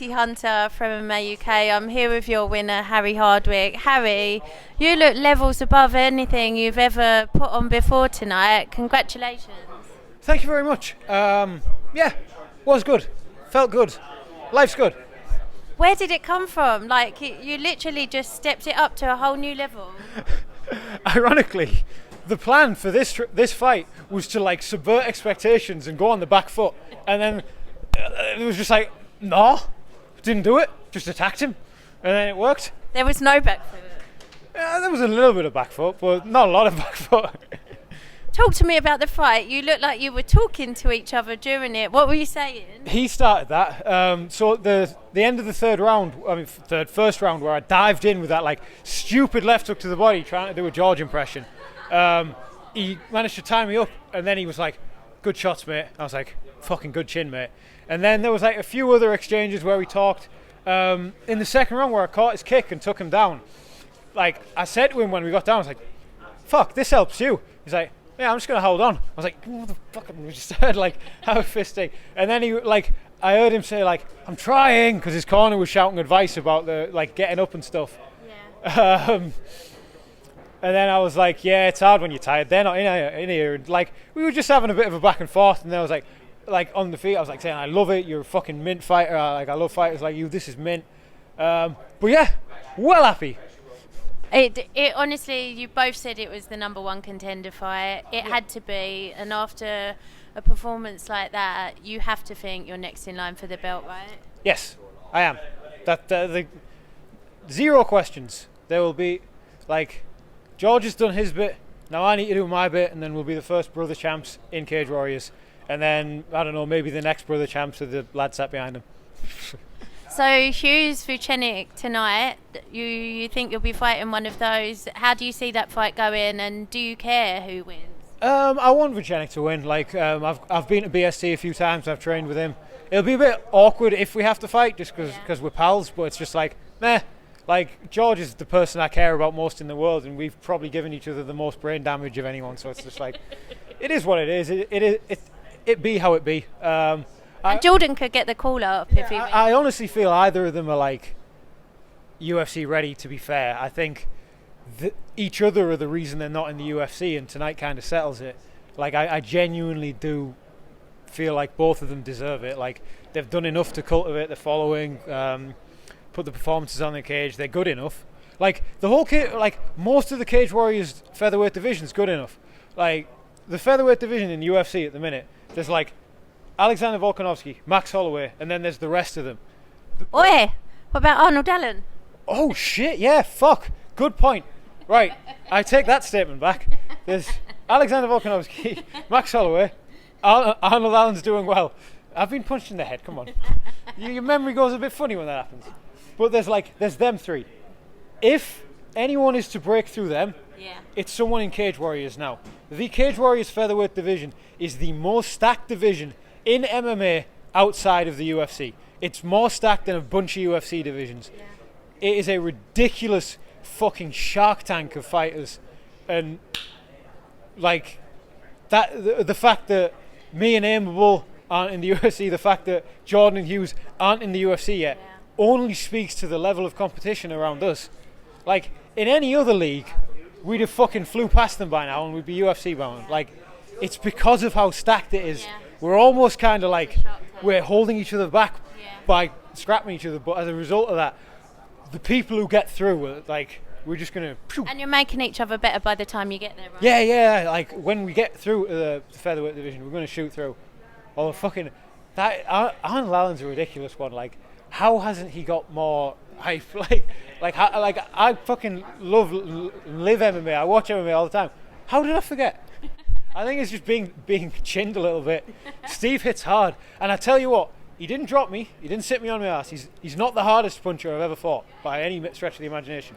Hunter from MMA UK. I'm here with your winner, Harry Hardwick. Harry, you look levels above anything you've ever put on before tonight. Congratulations. Thank you very much. Was good. Felt good. Life's good. Where did it come from? Like, you literally just stepped it up to a whole new level. Ironically, the plan for this fight was to like subvert expectations and go on the back foot, and then it was just like, no, didn't do it. Just attacked him, and then it worked. There was no back foot. There was a little bit of back foot, but not a lot of back foot. Talk to me about the fight. You looked like you were talking to each other during it. What were you saying? He started that. So the end of the first round, where I dived in with that like stupid left hook to the body, trying to do a George impression. He managed to tie me up, and then he was like, "Good shots, mate." I was like, "Fucking good chin, mate." And then there was like a few other exchanges where we talked. In the second round, where I caught his kick and took him down, like I said to him when we got down, I was like, "Fuck, this helps you." He's like, "Yeah, I'm just gonna hold on." I was like, "What the fuck?" We just heard like how fisting, and then I heard him say like, "I'm trying," because his corner was shouting advice about the like getting up and stuff. Yeah. And then I was like, "Yeah, it's hard when you're tired. They're not in here." And like we were just having a bit of a back and forth, and then I was like on the feet, I was like saying, "I love it. You're a fucking mint fighter. I love fighters like you. This is mint." But yeah, well happy. It honestly, you both said it was the number one contender fight. It had to be, and after a performance like that, you have to think you're next in line for the belt, right? Yes, I am. That the zero questions. There will be like George has done his bit. Now I need to do my bit, and then we'll be the first brother champs in Cage Warriors. And then I don't know, maybe the next brother champs are the lad sat behind him. So Hughes Vucenic tonight, you think you'll be fighting one of those? How do you see that fight going, and do you care who wins? I want Vucenic to win. Like I've been to BST a few times. I've trained with him. It'll be a bit awkward if we have to fight, just because we're pals. But it's just like meh. Like George is the person I care about most in the world, and we've probably given each other the most brain damage of anyone. So it's just like it is what it is. It be how it be. And Jordan could get the call up if he wins. I honestly feel either of them are like UFC ready, to be fair. I think each other are the reason they're not in the UFC, and tonight kind of settles it. Like I genuinely do feel like both of them deserve it. Like they've done enough to cultivate the following, put the performances on the cage. They're good enough. Like the whole most of the Cage Warriors featherweight division's good enough. Like the featherweight division in UFC at the minute, there's like Alexander Volkanovski, Max Holloway, and then there's the rest of them. Oi, what about Arnold Allen? Oh shit, yeah, fuck. Good point. Right, I take that statement back. There's Alexander Volkanovski, Max Holloway, Arnold Allen's doing well. I've been punched in the head, come on. Your memory goes a bit funny when that happens. But there's them three. If anyone is to break through them, it's someone in Cage Warriors now. The Cage Warriors featherweight division is the most stacked division in MMA outside of the UFC. It's more stacked than a bunch of UFC divisions. Yeah. It is a ridiculous fucking shark tank of fighters, and like that the fact that me and Aimable aren't in the UFC, the fact that Jordan and Hughes aren't in the UFC yet, only speaks to the level of competition around us. Like in any other league, we'd have fucking flew past them by now and we'd be UFC bound. Like it's because of how stacked it is. Yeah. We're almost kind of like we're holding each other back by scrapping each other, but as a result of that, the people who get through, like we're just gonna. And you're making each other better by the time you get there, right? Yeah. Like when we get through the featherweight division, we're gonna shoot through. Oh fucking, that Arnold Allen's a ridiculous one. Like, how hasn't he got more hype? Like I fucking live MMA. I watch MMA all the time. How did I forget? I think it's just being chinned a little bit. Steve hits hard, and I tell you what, he didn't drop me. He didn't sit me on my ass. He's not the hardest puncher I've ever fought by any stretch of the imagination,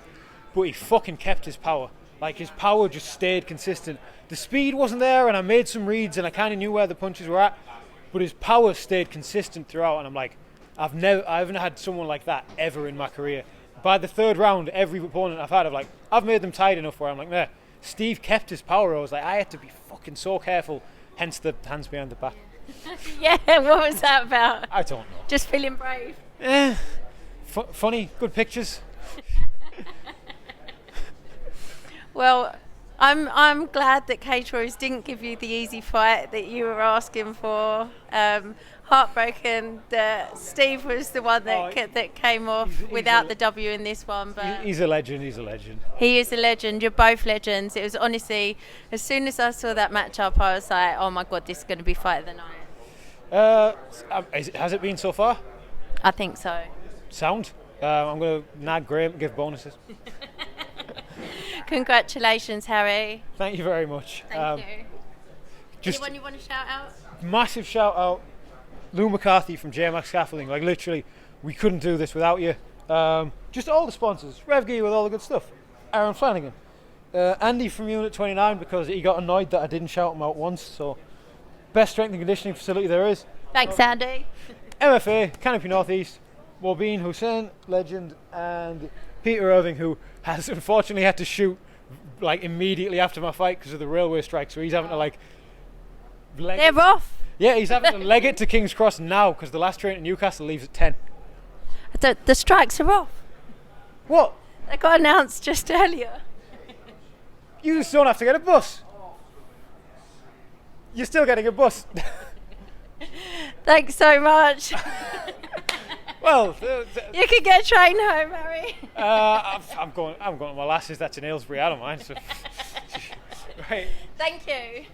but he fucking kept his power. Like his power just stayed consistent. The speed wasn't there, and I made some reads, and I kind of knew where the punches were at, but his power stayed consistent throughout. And I'm like, I haven't had someone like that ever in my career. By the third round, every opponent I've made them tired enough where I'm like, nah. Steve kept his power. I was like, I had to be fucking so careful. Hence the hands behind the back. Yeah, what was that about? I don't know. Just feeling brave. Funny, good pictures. Well, I'm glad that Caterers didn't give you the easy fight that you were asking for. Heartbroken that Steve was the one that came off without the W in this one. But he's a legend. He's a legend. He is a legend. You're both legends. It was honestly, as soon as I saw that matchup, I was like, oh my God, this is going to be fight of the night. Has it been so far? I think so. Sound. I'm going to nag Graham and give bonuses. Congratulations, Harry. Thank you very much. Thank you. Anyone you want to shout out? Massive shout out, Lou McCarthy from JMax Scaffolding. Like literally, we couldn't do this without you. Just all the sponsors, RevGee with all the good stuff. Aaron Flanagan, Andy from Unit 29 because he got annoyed that I didn't shout him out once. So, best strength and conditioning facility there is. Thanks, Andy. MFA, Canopy Northeast, Mobeen Hussein, legend, and Peter Irving, who has unfortunately had to shoot like immediately after my fight because of the railway strike. So he's having to like. They're off. Yeah, he's having to leg it to King's Cross now because the last train to Newcastle leaves at 10. The strikes are off. What? They got announced just earlier. You just don't have to get a bus. You're still getting a bus. Thanks so much. Well, you can get a train home, Harry. I'm going to my lasses. That's in Aylesbury. I don't mind. So. Right. Thank you.